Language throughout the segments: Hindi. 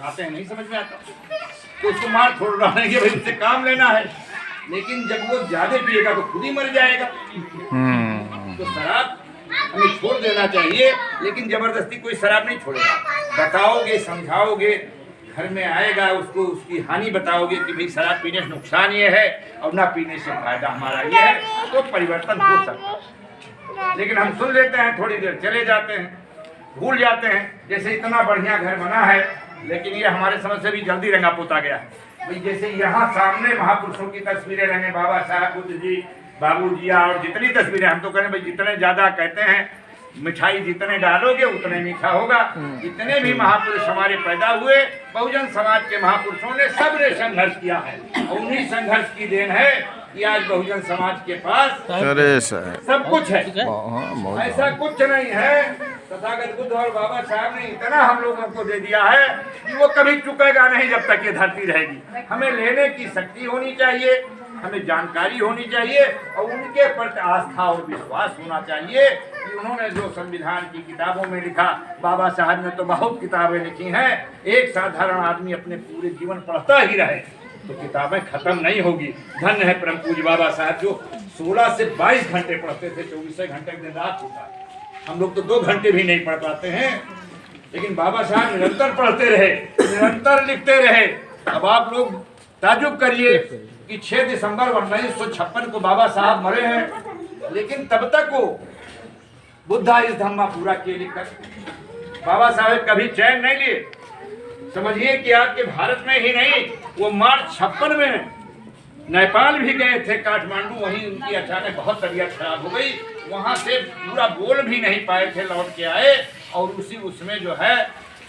सिखाते हैं नहीं समझ में आता, तो उसको मार थोड़ डालेंगे कि भाई उससे काम लेना है, लेकिन जब वो ज्यादा पिएगा तो खुद ही मर जाएगा। तो शराब हमें छोड़ देना चाहिए, लेकिन जबरदस्ती कोई शराब नहीं छोड़ेगा। बताओगे, समझाओगे, घर में आएगा उसको उसकी हानि बताओगे कि भाई शराब पीने से नुकसान ये है और ना पीने से फायदा हमारा ये है, तो परिवर्तन हो सकता है। लेकिन हम सुन लेते हैं, थोड़ी देर चले जाते हैं, भूल जाते हैं। जैसे इतना बढ़िया घर बना है, लेकिन ये हमारे समझ से भी जल्दी रंगा पोता गया है। भाई जैसे यहाँ सामने महापुरुषों की तस्वीरें रंगे, बाबा साहब, बुद्ध जी, बाबू जी और जितनी तस्वीरें, हम तो कहें भाई जितने ज्यादा कहते हैं मिठाई जितने डालोगे उतने मीठा होगा। जितने भी महापुरुष हमारे पैदा हुए, बहुजन समाज के महापुरुषों ने सबने संघर्ष किया है, और उन्हीं संघर्ष की देन है कि आज बहुजन समाज के पास सब कुछ है। ऐसा कुछ नहीं है, तथागत बुद्ध और बाबा साहब ने इतना हम लोगों को दे दिया है कि वो कभी चुकेगा नहीं जब तक ये धरती रहेगी। हमें लेने की शक्ति होनी चाहिए, हमें जानकारी होनी चाहिए, और उनके प्रति आस्था और विश्वास होना चाहिए कि उन्होंने जो संविधान की किताबों में लिखा, बाबा साहब ने तो बहुत किताबें लिखी हैं, एक साधारण आदमी अपने पूरे जीवन पढ़ता ही रहे तो किताबें खत्म नहीं होगी। धन्य है परम पूज्य बाबा साहब जो 16 से 22 घंटे पढ़ते थे, 24 घंटे दिन रात होता है। हम लोग तो 2 घंटे भी नहीं पढ़ पाते हैं, लेकिन बाबा साहब निरंतर पढ़ते रहे, निरंतर लिखते रहे। अब आप लोग ताजुब करिए कि 6 दिसंबर 1956 को बाबा साहब मरे हैं, लेकिन तब तक वो बुद्धा इस धम्मा पूरा किए लिखकर बाबा साहब कभी चैन नहीं लिए। समझिए कि आपके भारत में ही नहीं, वो मार्च 56 में नेपाल भी गए थे, काठमांडू, वहीं उनकी अचानक बहुत तबीयत खराब हो गई, वहां से पूरा बोल भी नहीं पाए थे, लौट के आए। और उसी उसमें जो है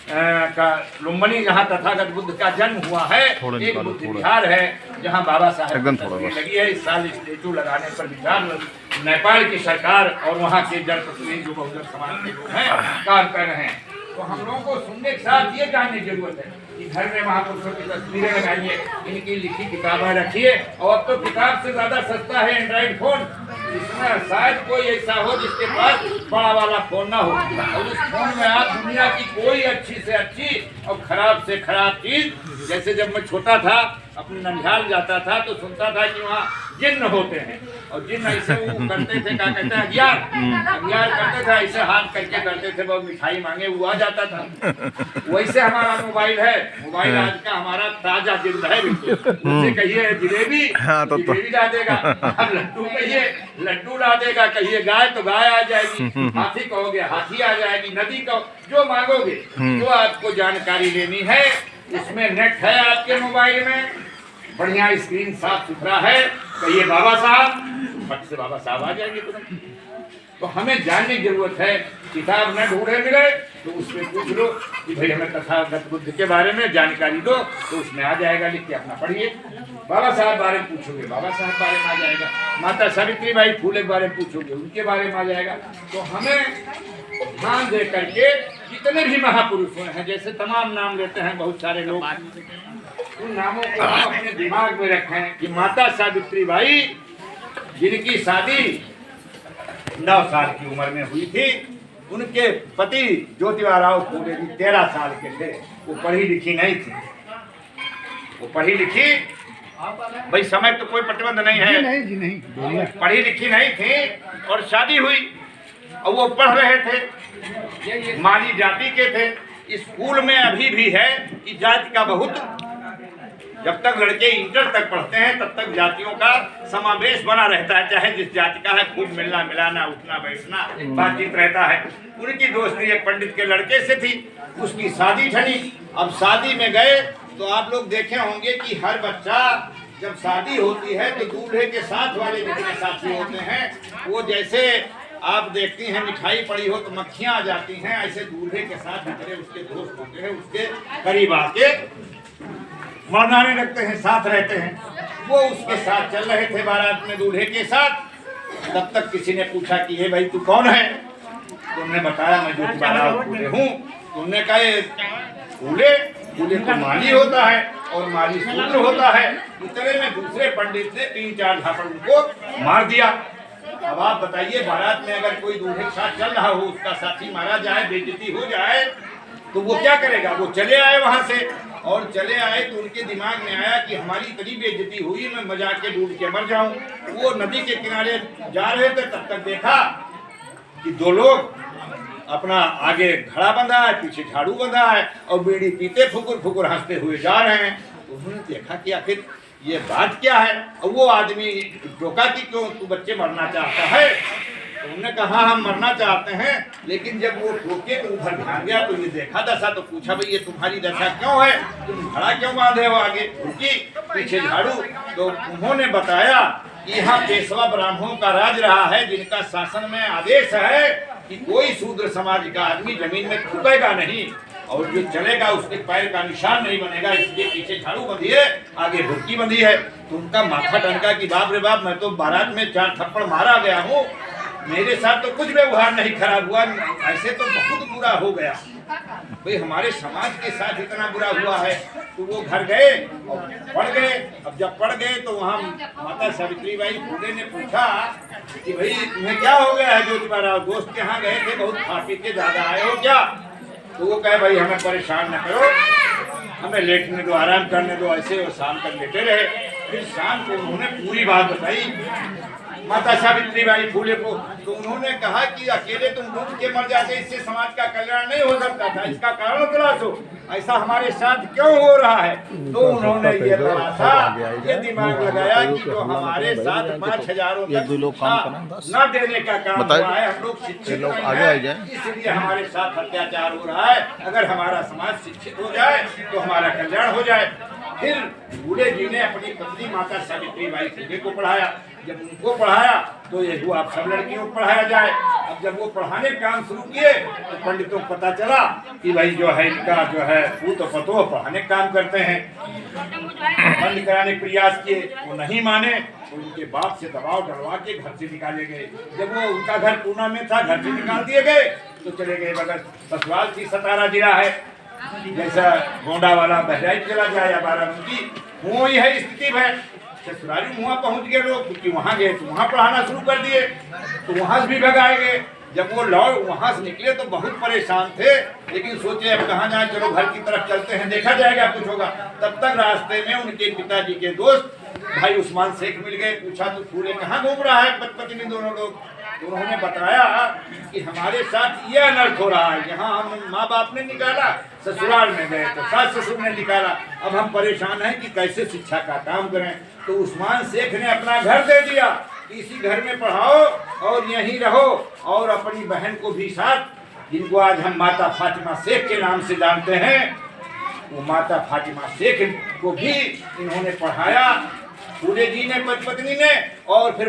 का लुम्बिनी जहाँ तथागत बुद्ध का जन्म हुआ है, एक बुद्ध विहार है जहाँ बाबा साहब लगी है। इस साल स्टेचू लगाने पर विचार नेपाल की सरकार और वहाँ के जनप्रतिनिधि जो बहुजन समाज के लोग हैं काम कर रहे हैं। तो हम लोगों को सुनने के साथ ये जानने की जरूरत है कि घर में महापुरुषों की तस्वीरें लगाइए, इनकी लिखी किताबें रखिए। और अब तो किताब से ज्यादा सस्ता है एंड्रॉइड फोन, इसमें शायद कोई ऐसा हो जिसके पास बड़ा वाला फोन ना हो, और उस फोन में आप दुनिया की कोई अच्छी से अच्छी और खराब से खराब चीज, जैसे जब मैं छोटा था अपने ननिहाल जाता था तो सुनता था कि वहाँ जिन्न होते हैं, और जिन्न ऐसे वो करते थे, क्या कहते हैं, अगियार करते थे, ऐसे हाथ करके करते थे, बहुत मिठाई मांगे वो आ जाता था। वैसे हमारा मोबाइल है, मोबाइल आज का हमारा ताजा जिंद है, उससे कहिए जिलेबी जिलेबी ला देगा, अब लड्डू कहिए लड्डू ला देगा, कहिए गाय तो गाय आ जाएगी, हाथी कहोगे हाथी आ जाएगी, नदी कहो, जो मांगोगे। जो आपको जानकारी लेनी है उसमें नेट है आपके मोबाइल में, बढ़िया स्क्रीन साफ सुथरा है, कहिए बाबा साहब, फट से बाबा साहब आ जाएंगे तुरंत। तो हमें जानने की जरूरत है, किताब न ढूंढे मिले तो उसमें पूछ लो कि भाई हमें तथागत बुद्ध के बारे में जानकारी दो, तो उसमें आ जाएगा, लिख के अपना पढ़िए। बाबा साहब बारे में पूछोगे, बाबा साहब बारे में आ जाएगा। माता सावित्री बाई फूले के बारे में पूछोगे, उनके बारे में आ जाएगा। तो हमें ध्यान दे करके जितने भी महापुरुष हैं, जैसे तमाम नाम लेते हैं बहुत सारे लोग, उन नामों को हम अपने दिमाग में रखें कि माता सावित्री बाई जिनकी शादी 9 साल की उम्र में हुई थी, उनके पति ज्योतिबा फूले जी 13 साल के थे। वो पढ़ी लिखी नहीं थी, वो पढ़ी लिखी, भाई समय तो कोई प्रतिबंध नहीं है, नहीं। पढ़ी लिखी नहीं थी और शादी हुई, और वो पढ़ रहे थे, माली जाति के थे। स्कूल में अभी भी है कि जाति का बहुत, जब तक लड़के इंटर तक पढ़ते हैं तब तक जातियों का समावेश बना रहता है, चाहे जिस जाति का है, खूब मिलना मिलाना, उठना बैठना, बातचीत रहता है। उनकी दोस्ती एक पंडित के लड़के से थी, उसकी शादी ठनी। अब शादी में गए तो आप लोग देखे होंगे कि हर बच्चा जब शादी होती है तो दूल्हे के साथ वाले जितने साथी होते हैं, वो जैसे आप देखती हैं मिठाई पड़ी हो तो मक्खियां आ जाती हैं, ऐसे दूल्हे के साथ जितने उसके दोस्त होते हैं उसके करीब आके मनाने लगते हैं, साथ रहते हैं। वो उसके साथ चल रहे थे बारात में दूल्हे के साथ। तब तक किसी ने पूछा कि हे भाई तू कौन है? तो उन्होंने बताया मैं ज्योतिबा फूले हूँ। तो उन्होंने कहा फूले तो माली होता है और माली शूद्र होता है। इतने में दूसरे पंडित ने 3-4 झापड़ उनको मार दिया। अब आप बताइए बारात में अगर कोई दूल्हे के साथ चल रहा हो, उसका साथी मारा जाए, बेइज्जती हो जाए, तो वो क्या करेगा, वो चले आए वहां से, और चले आए तो उनके दिमाग में आया कि हमारी इतनी बेइज्जती हुई, मैं मजाक के डूब के मर जाऊं। वो नदी के किनारे जा रहे थे, तब तक देखा कि दो लोग अपना आगे घड़ा बंधा है, पीछे झाड़ू बंधा है, और बीड़ी पीते फुकुर फुकुर हंसते हुए जा रहे हैं। उन्होंने देखा कि आखिर ये बात क्या है, और वो आदमी टोका कि क्यों तू बच्चे मरना चाहता है। तो उन्होंने कहा हम मरना चाहते हैं, लेकिन जब वो टोके तो उधर ध्यान गया तो ये देखा दशा, तो पूछा भाई ये तुम्हारी दशा क्यों है, तुम घड़ा क्यों बांधे हो, आगे रुकी पीछे झाड़ू। तो उन्होंने बताया कि यहाँ पेशवा ब्राह्मणों का राज रहा है, जिनका शासन में आदेश है कि कोई शूद्र समाज का आदमी जमीन में थूकेगा नहीं, और जो चलेगा उसके पैर का निशान नहीं बनेगा, इसलिए पीछे झाड़ू बंधी है, आगे भुट्टी बंधी है। तो उनका माथा टनका कि बाप रे बाप, मैं तो बारात में 4 थप्पड़ मारा गया हूँ, मेरे साथ तो कुछ व्यवहार नहीं खराब हुआ, ऐसे तो बहुत बुरा हो गया भाई, हमारे समाज के साथ इतना बुरा हुआ है। तो वो घर गए और पढ़ गए। अब जब पढ़ गए तो वहाँ माता सावित्रीबाई फुले ने पूछा कि भाई तुम्हें क्या हो गया है, जो तुम्हारा दोस्त के यहाँ गए थे, बहुत खा पी के ज्यादा आए हो क्या। तो वो कहे भाई हमें परेशान न करो, हमें लेटने दो, आराम करने दो। ऐसे वो शाम तक लेटे रहे। फिर शाम को उन्होंने पूरी बात बताई माता सावित्रीबाई फुले को। तो उन्होंने कहा कि अकेले तुम डूब के मर जाते, इससे समाज का कल्याण नहीं हो सकता था, इसका कारण तलाशो, ऐसा हमारे साथ क्यों हो रहा है। तो उन्होंने ये तलाशा, ये दिमाग लगाया कि जो हमारे साथ 5,000 न देने का काम हुआ है, हम लोग शिक्षित नहीं हैं, इसलिए हमारे साथ अत्याचार हो रहा है। अगर हमारा समाज शिक्षित हो जाए तो हमारा कल्याण हो जाए। फिर बूढ़े जी ने अपनी पत्नी माता सावित्रीबाई फुले को पढ़ाया। जब उनको पढ़ाया तो ये हुआ अब सब लड़कियों को पढ़ाया जाए। अब जब वो पढ़ाने का काम शुरू किए तो पंडितों को पता चला कि भाई जो है इनका जो है वो तो पतो पढ़ाने का काम करते हैं। बंद कराने का प्रयास किए, वो नहीं माने, तो उनके बाप से दबाव डलवा के घर से निकाले गए। जब वो उनका घर पूना में था, घर से निकाल दिए गए तो चले गए बगल ससुराल की सतारा जिला है, जैसा गोंडा वाला बहराइच चला जाए या बाराबंकी, वो ही है स्थिति है। ससुराली वहाँ पहुँच गए लोग, क्योंकि वहाँ गए तो वहाँ पढ़ाना शुरू कर दिए, तो वहाँ से भी भगाए गए। जब वो लौट वहाँ से निकले तो बहुत परेशान थे, लेकिन सोचे अब कहाँ जाए, चलो घर की तरफ चलते हैं, देखा जाएगा कुछ होगा। तब तक रास्ते में उनके पिताजी के दोस्त भाई उस्मान शेख मिल गए। पूछा तो फूले कहाँ घूम रहा है पत्नी दोनों लोग। तो उन्होंने बताया कि हमारे साथ यह अनर्थ हो रहा है, यहाँ हम माँ बाप ने निकाला, ससुराल में गए तो सास ससुर ने निकाला, अब हम परेशान हैं कि कैसे शिक्षा का काम करें। तो उस्मान शेख ने अपना घर दे दिया, इसी घर में पढ़ाओ और यहीं रहो, और अपनी बहन को भी साथ, जिनको आज हम माता फातिमा शेख के नाम से जानते हैं, वो माता फातिमा शेख को भी इन्होंने पढ़ाया, फूले जी ने पत्नी ने। और फिर